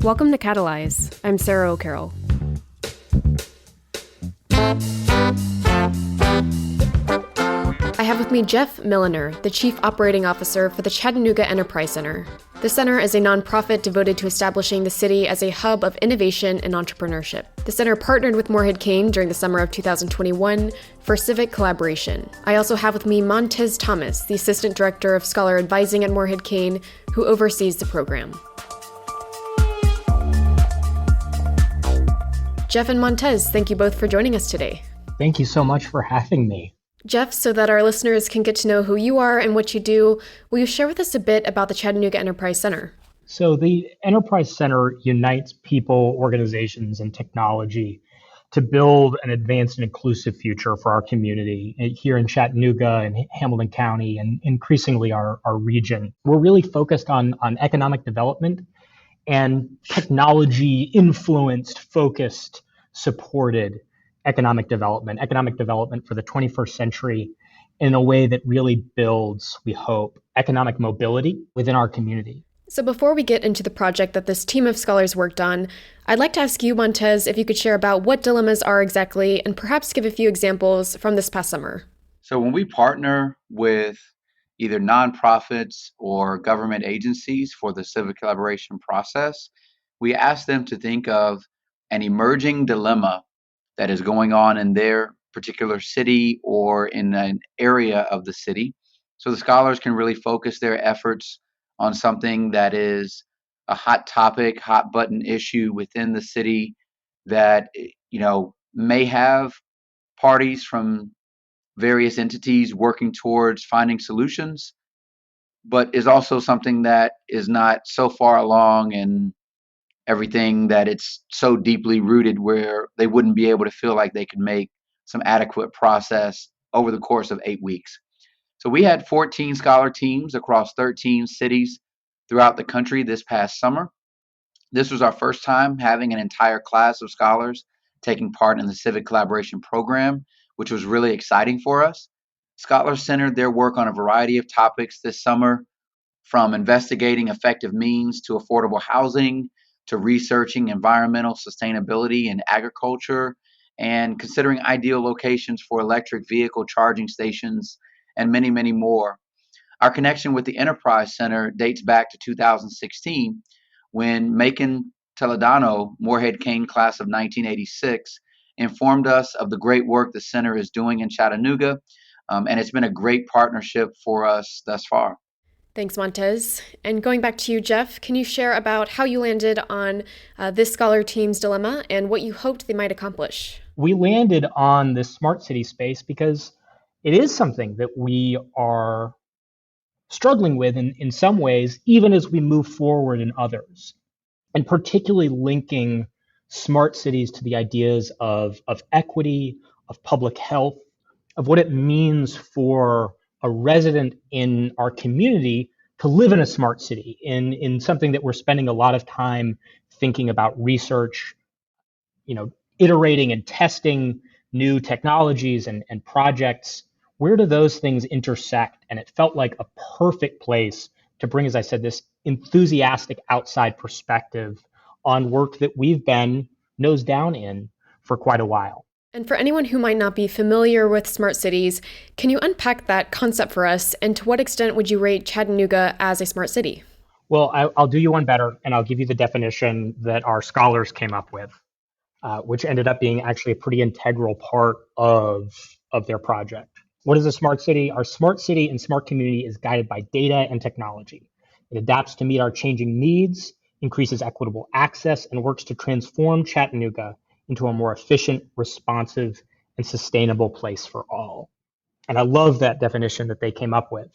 Welcome to Catalyze. I'm Sarah O'Carroll. I have with me Geoff Milliner, the Chief Operating Officer for the Chattanooga Enterprise Center. The center is a nonprofit devoted to establishing the city as a hub of innovation and entrepreneurship. The center partnered with Morehead-Cain during the summer of 2021 for Civic Collaboration. I also have with me Montez Thomas, the Assistant Director of Scholar Advising at Morehead-Cain, who oversees the program. Geoff and Montez, thank you both for joining us today. Thank you so much for having me. Geoff, so that our listeners can get to know who you are and what you do, will you share with us a bit about the Chattanooga Enterprise Center? So the Enterprise Center unites people, organizations, and technology to build an advanced and inclusive future for our community here in Chattanooga and Hamilton County and increasingly our region. We're really focused on economic development and technology influenced, focused, supported economic development for the 21st century in a way that really builds, we hope, economic mobility within our community. So before we get into the project that this team of scholars worked on, I'd like to ask you, Montez, if you could share about what dilemmas are exactly and perhaps give a few examples from this past summer. So when we partner with either nonprofits or government agencies for the civic collaboration process, we ask them to think of an emerging dilemma that is going on in their particular city or in an area of the city. So the scholars can really focus their efforts on something that is a hot topic, hot button issue within the city that, may have parties from various entities working towards finding solutions, but is also something that is not so far along in everything that it's so deeply rooted where they wouldn't be able to feel like they could make some adequate process over the course of 8 weeks. So we had 14 scholar teams across 13 cities throughout the country this past summer. This was our first time having an entire class of scholars taking part in the Civic Collaboration program, which was really exciting for us. Scholars centered their work on a variety of topics this summer, from investigating effective means to affordable housing, to researching environmental sustainability in agriculture, and considering ideal locations for electric vehicle charging stations, and many, many more. Our connection with the Enterprise Center dates back to 2016, when Macon Toledano, Morehead-Cain class of 1986, informed us of the great work the center is doing in Chattanooga, and it's been a great partnership for us thus far. Thanks, Montez. And going back to you, Geoff, can you share about how you landed on this scholar team's dilemma and what you hoped they might accomplish? We landed on this smart city space because it is something that we are struggling with in some ways, even as we move forward in others, and particularly linking smart cities to the ideas of equity, of public health, of what it means for a resident in our community to live in a smart city, in something that we're spending a lot of time thinking about research, iterating and testing new technologies and projects. Where do those things intersect? And it felt like a perfect place to bring, as I said, this enthusiastic outside perspective on work that we've been nose down in for quite a while. And for anyone who might not be familiar with smart cities, can you unpack that concept for us? And to what extent would you rate Chattanooga as a smart city? Well, I'll do you one better, and I'll give you the definition that our scholars came up with, which ended up being actually a pretty integral part of their project. What is a smart city? Our smart city and smart community is guided by data and technology. It adapts to meet our changing needs, increases equitable access, and works to transform Chattanooga into a more efficient, responsive, and sustainable place for all. And I love that definition that they came up with.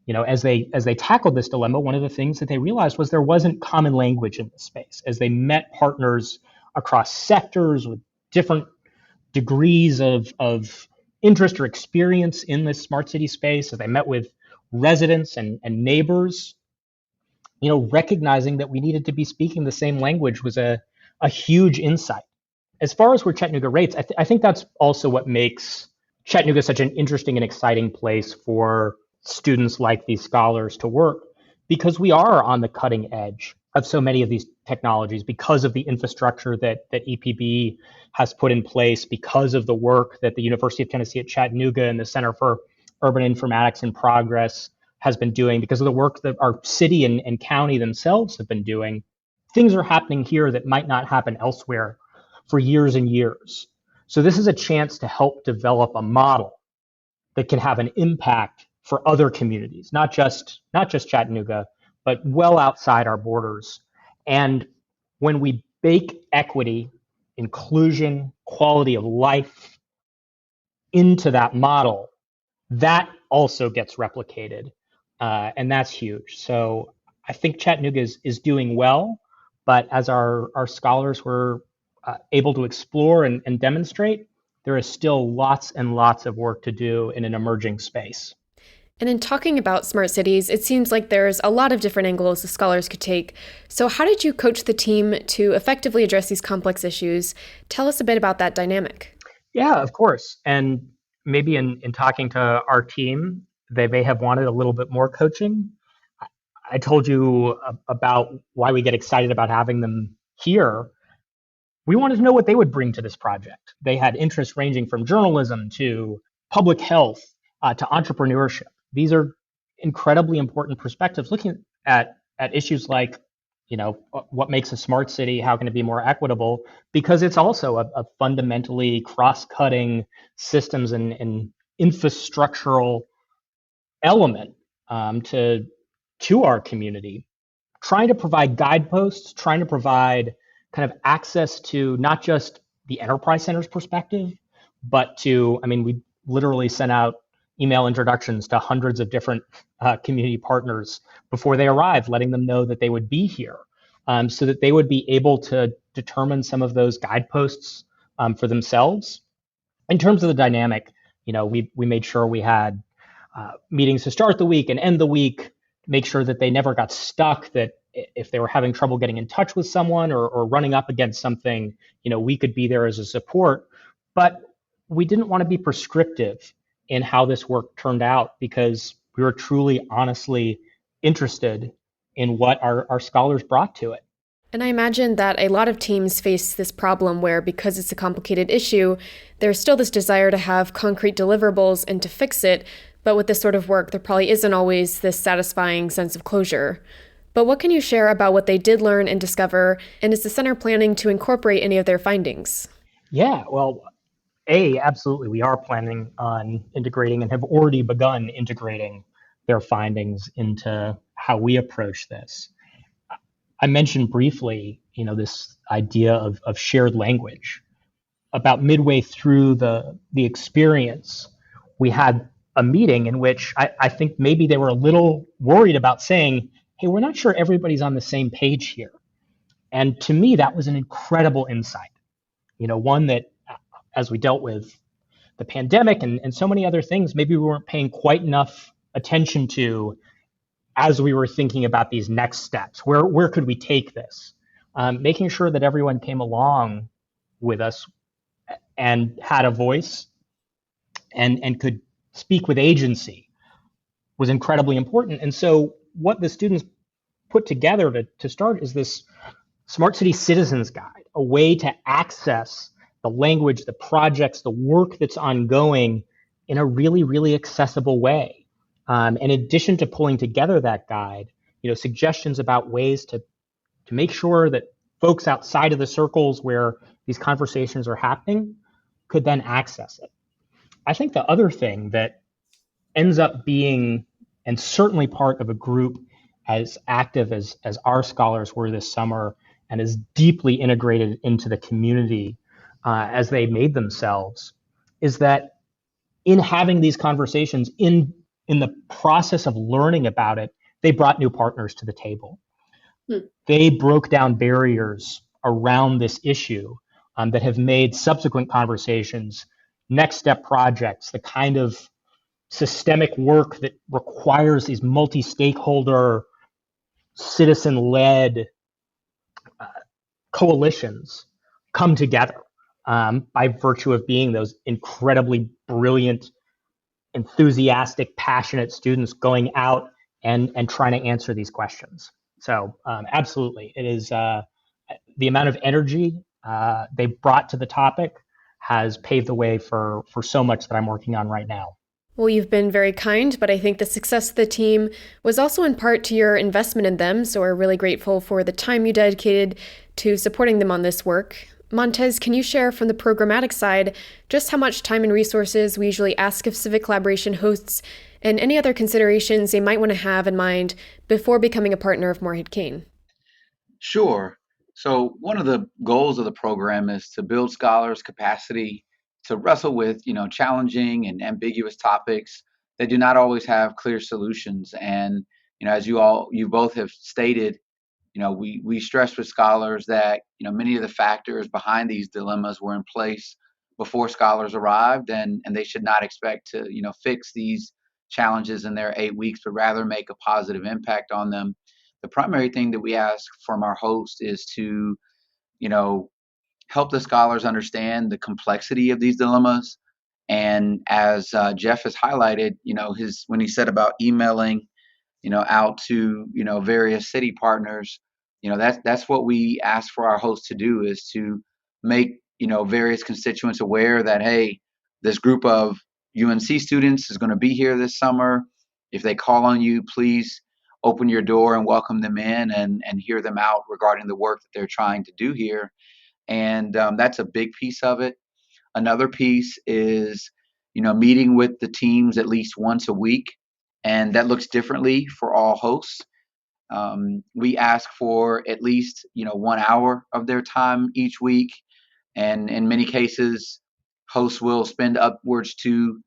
As they tackled this dilemma, one of the things that they realized was there wasn't common language in this space. As they met partners across sectors with different degrees of interest or experience in this smart city space, as they met with residents and neighbors, recognizing that we needed to be speaking the same language was a huge insight. As far as where Chattanooga rates, I think that's also what makes Chattanooga such an interesting and exciting place for students like these scholars to work, because we are on the cutting edge of so many of these technologies because of the infrastructure that EPB has put in place, because of the work that the University of Tennessee at Chattanooga and the Center for Urban Informatics and Progress has been doing, because of the work that our city and county themselves have been doing. Things are happening here that might not happen elsewhere for years and years. So this is a chance to help develop a model that can have an impact for other communities, not just Chattanooga, but well outside our borders. And when we bake equity, inclusion, quality of life into that model, that also gets replicated. And that's huge. So I think Chattanooga is doing well, but as our scholars were able to explore and demonstrate, there is still lots and lots of work to do in an emerging space. And in talking about smart cities, it seems like there's a lot of different angles the scholars could take. So how did you coach the team to effectively address these complex issues? Tell us a bit about that dynamic. Yeah, of course. And maybe in talking to our team, they may have wanted a little bit more coaching. I told you about why we get excited about having them here. We wanted to know what they would bring to this project. They had interests ranging from journalism to public health to entrepreneurship. These are incredibly important perspectives looking at issues like, what makes a smart city, how can it be more equitable, because it's also a fundamentally cross-cutting systems and infrastructural element to our community, trying to provide guideposts, trying to provide kind of access to not just the Enterprise Center's perspective, but we literally sent out email introductions to hundreds of different community partners before they arrived, letting them know that they would be here, so that they would be able to determine some of those guideposts for themselves. In terms of the dynamic, we made sure we had meetings to start the week and end the week, make sure that they never got stuck, that if they were having trouble getting in touch with someone or running up against something, we could be there as a support. But we didn't want to be prescriptive in how this work turned out, because we were truly, honestly interested in what our scholars brought to it. And I imagine that a lot of teams face this problem where, because it's a complicated issue, there's still this desire to have concrete deliverables and to fix it. But with this sort of work, there probably isn't always this satisfying sense of closure. But what can you share about what they did learn and discover? And is the center planning to incorporate any of their findings? Yeah, well, absolutely. We are planning on integrating and have already begun integrating their findings into how we approach this. I mentioned briefly, this idea of shared language. About midway through the experience, we had a meeting in which I think maybe they were a little worried about saying, hey, we're not sure everybody's on the same page here. And to me, that was an incredible insight. One that, as we dealt with the pandemic and so many other things, maybe we weren't paying quite enough attention to as we were thinking about these next steps. Where could we take this? Making sure that everyone came along with us and had a voice and could speak with agency was incredibly important. And so what the students put together to start is this Smart City Citizens Guide, a way to access the language, the projects, the work that's ongoing in a really, really accessible way. In addition to pulling together that guide, suggestions about ways to make sure that folks outside of the circles where these conversations are happening could then access it. I think the other thing that ends up being, and certainly part of a group as active as our scholars were this summer and as deeply integrated into the community as they made themselves, is that in having these conversations, in the process of learning about it, they brought new partners to the table. They broke down barriers around this issue that have made subsequent conversations, next step projects, the kind of systemic work that requires these multi-stakeholder, citizen-led coalitions come together by virtue of being those incredibly brilliant, enthusiastic, passionate students going out and trying to answer these questions. So absolutely, it is the amount of energy they brought to the topic has paved the way for so much that I'm working on right now. Well, you've been very kind, but I think the success of the team was also in part to your investment in them, so we're really grateful for the time you dedicated to supporting them on this work. Montez, can you share from the programmatic side just how much time and resources we usually ask of Civic Collaboration hosts and any other considerations they might want to have in mind before becoming a partner of Morehead-Cain? Sure. So one of the goals of the program is to build scholars' capacity to wrestle with, challenging and ambiguous topics that do not always have clear solutions. And, as you both have stated, we stress with scholars that, many of the factors behind these dilemmas were in place before scholars arrived, and they should not expect to, fix these challenges in their 8 weeks, but rather make a positive impact on them. The primary thing that we ask from our host is to, you know, help the scholars understand the complexity of these dilemmas. And as Geoff has highlighted, his when he said about emailing, out to various city partners, that's what we ask for our host to do, is to make various constituents aware that, hey, this group of UNC students is going to be here this summer. If they call on you, please open your door and welcome them in, and hear them out regarding the work that they're trying to do here. And that's a big piece of it. Another piece is, meeting with the teams at least once a week, and that looks differently for all hosts. We ask for at least, 1 hour of their time each week, and in many cases, hosts will spend upwards to,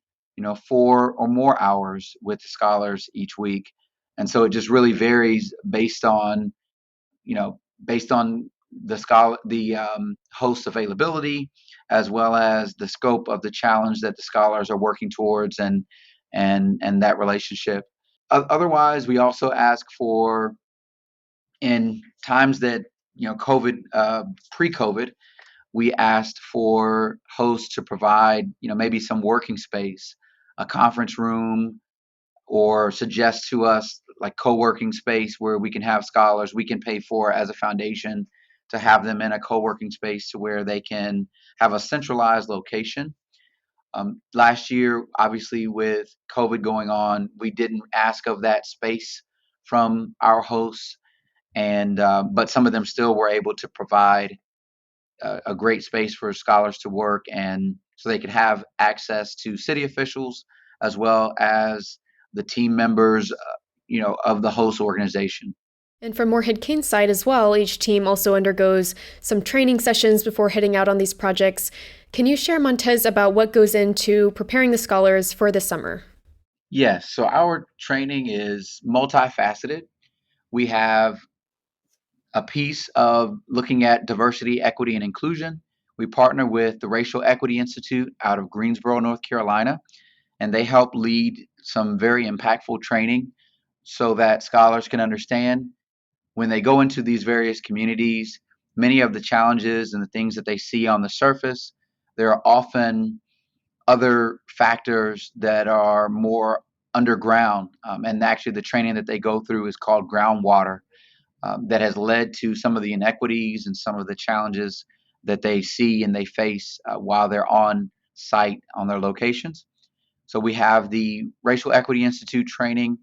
4 or more hours with the scholars each week. And so it just really varies based on the host's availability, as well as the scope of the challenge that the scholars are working towards, and that relationship. Otherwise, we also ask for, in times that, COVID, pre-COVID, we asked for hosts to provide, maybe some working space, a conference room, or suggest to us like co-working space where we can have scholars we can pay for as a foundation to have them in a co-working space to where they can have a centralized location. Last year, obviously, with COVID going on, we didn't ask of that space from our hosts, and but some of them still were able to provide a great space for scholars to work, and so they could have access to city officials as well as the team members, of the host organization. And from Morehead-Cain's side as well, each team also undergoes some training sessions before heading out on these projects. Can you share, Montez, about what goes into preparing the scholars for the summer? Yes, so our training is multifaceted. We have a piece of looking at diversity, equity, and inclusion. We partner with the Racial Equity Institute out of Greensboro, North Carolina, and they help lead some very impactful training so that scholars can understand when they go into these various communities, many of the challenges and the things that they see on the surface, there are often other factors that are more underground. And actually, the training that they go through is called groundwater, that has led to some of the inequities and some of the challenges that they see and they face while they're on site on their locations. So we have the Racial Equity Institute training.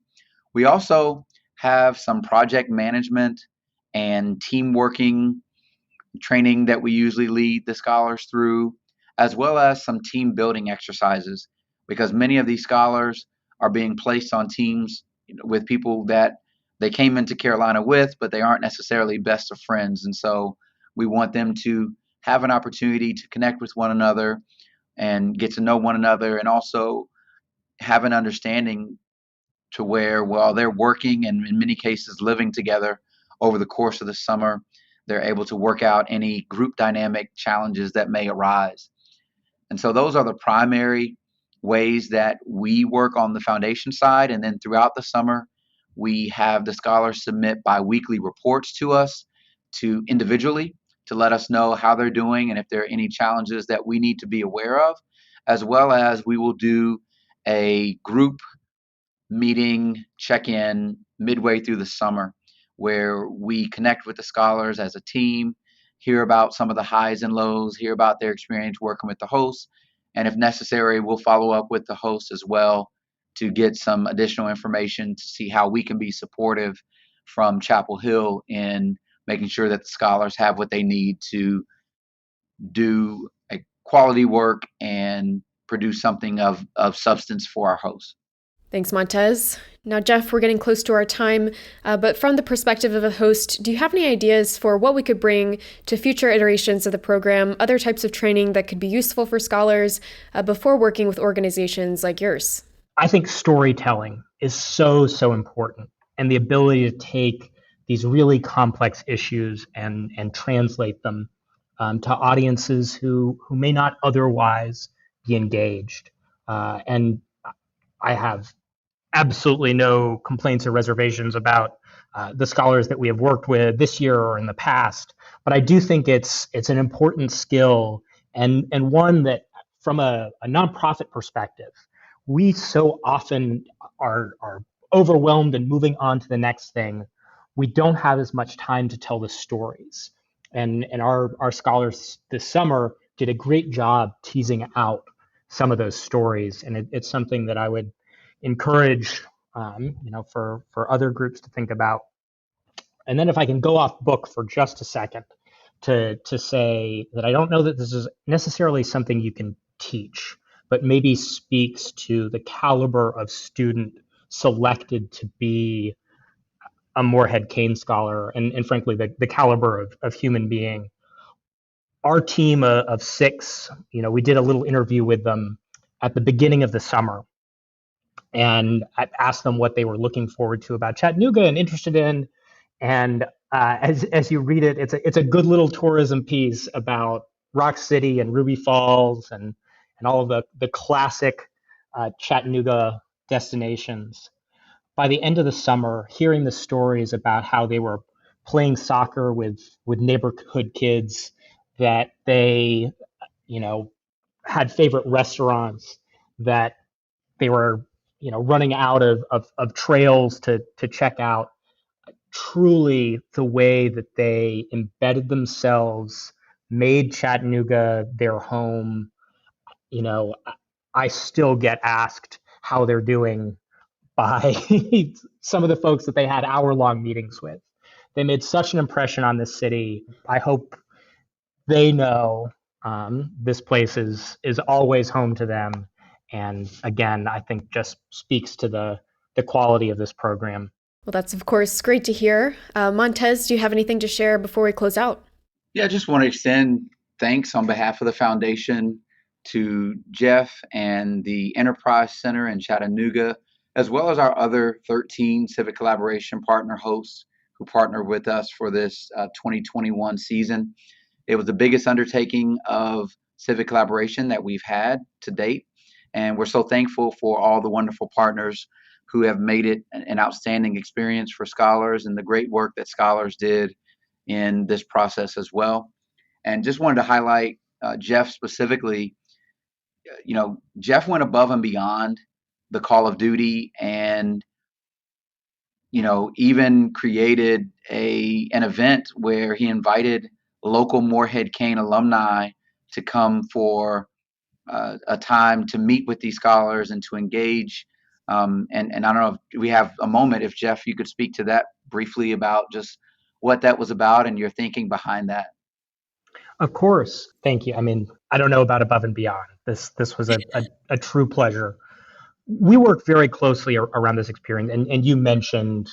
We also have some project management and team working training that we usually lead the scholars through, as well as some team building exercises, because many of these scholars are being placed on teams, with people that they came into Carolina with, but they aren't necessarily best of friends. And so we want them to have an opportunity to connect with one another and get to know one another, and also have an understanding to where, while they're working and in many cases living together over the course of the summer, they're able to work out any group dynamic challenges that may arise. And so those are the primary ways that we work on the foundation side. And then throughout the summer, we have the scholars submit biweekly reports to us, to individually, to let us know how they're doing and if there are any challenges that we need to be aware of, as well as we will do a group meeting check-in midway through the summer, where we connect with the scholars as a team, hear about some of the highs and lows, hear about their experience working with the host, and if necessary, we'll follow up with the host as well to get some additional information to see how we can be supportive from Chapel Hill in making sure that the scholars have what they need to do a quality work and produce something of substance for our hosts. Thanks, Montez. Now, Geoff, we're getting close to our time, but from the perspective of a host, do you have any ideas for what we could bring to future iterations of the program, other types of training that could be useful for scholars before working with organizations like yours? I think storytelling is so important, and the ability to take these really complex issues and translate them to audiences who may not otherwise be engaged. And I have absolutely no complaints or reservations about the scholars that we have worked with this year or in the past. But I do think it's an important skill, and one that, from a nonprofit perspective, we so often are overwhelmed and moving on to the next thing. We don't have as much time to tell the stories. And our scholars this summer did a great job teasing out some of those stories. And it's something that I would encourage for other groups to think about. And then if I can go off book for just a second to say that I don't know that this is necessarily something you can teach, but maybe speaks to the caliber of student selected to be a Morehead-Cain Scholar, and frankly, the caliber of human being. Our team of 6, we did a little interview with them at the beginning of the summer, and I asked them what they were looking forward to about Chattanooga and interested in. And as you read it, it's a good little tourism piece about Rock City and Ruby Falls and all of the classic Chattanooga destinations. By the end of the summer, hearing the stories about how they were playing soccer with neighborhood kids, that they, had favorite restaurants, that they were, running out of trails to check out. Truly, the way that they embedded themselves, made Chattanooga their home. I still get asked how they're doing by some of the folks that they had hour-long meetings with. They made such an impression on this city. I hope they know this place is always home to them. And again, I think just speaks to the quality of this program. Well, that's, of course, great to hear. Montez, do you have anything to share before we close out? Yeah, I just want to extend thanks on behalf of the foundation to Geoff and the Enterprise Center in Chattanooga, as well as our other 13 Civic Collaboration partner hosts who partnered with us for this 2021 season. It was the biggest undertaking of Civic Collaboration that we've had to date, and we're so thankful for all the wonderful partners who have made it an outstanding experience for scholars and the great work that scholars did in this process as well. And just wanted to highlight Geoff specifically. Geoff went above and beyond the call of duty, and even created an event where he invited local Morehead-Cain alumni to come for a time to meet with these scholars and to engage. And I don't know if we have a moment, if Geoff, you could speak to that briefly about just what that was about and your thinking behind that. Of course. Thank you. I mean, I don't know about above and beyond. This was a true pleasure. We worked very closely around this experience, and you mentioned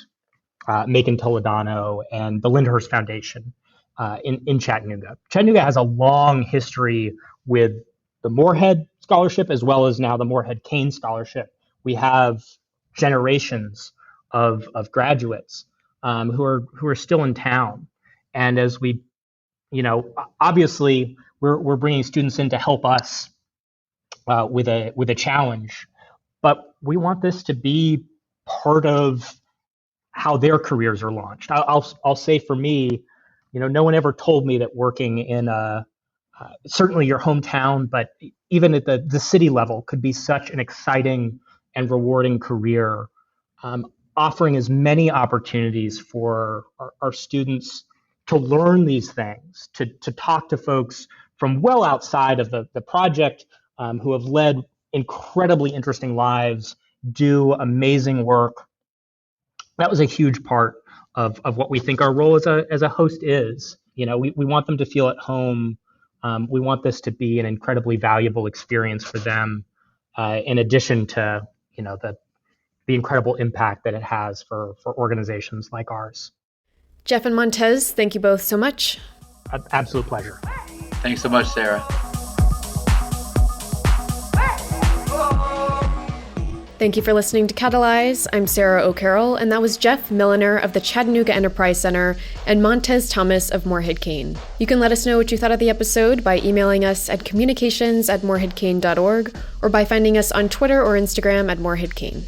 Macon Toledano and the Lyndhurst Foundation in Chattanooga. Chattanooga has a long history with the Morehead Scholarship as well as now the Morehead-Cain Scholarship. We have generations of graduates who are still in town, and as we, obviously we're bringing students in to help us with a challenge, but we want this to be part of how their careers are launched. I'll say for me, no one ever told me that working in certainly your hometown, but even at the city level could be such an exciting and rewarding career. offering as many opportunities for our students to learn these things, to talk to folks from well outside of the project who have led incredibly interesting lives, do amazing work. That was a huge part of what we think our role as a host is. We want them to feel at home. We want this to be an incredibly valuable experience for them, in addition to the incredible impact that it has for organizations like ours. Geoff and Montez, thank you both so much. Absolute pleasure. Thanks so much, Sarah. Thank you for listening to Catalyze. I'm Sarah O'Carroll, and that was Geoff Milliner of the Chattanooga Enterprise Center and Montez Thomas of Morehead-Cain. You can let us know what you thought of the episode by emailing us at communications@moreheadcain.org or by finding us on Twitter or Instagram at Morehead-Cain.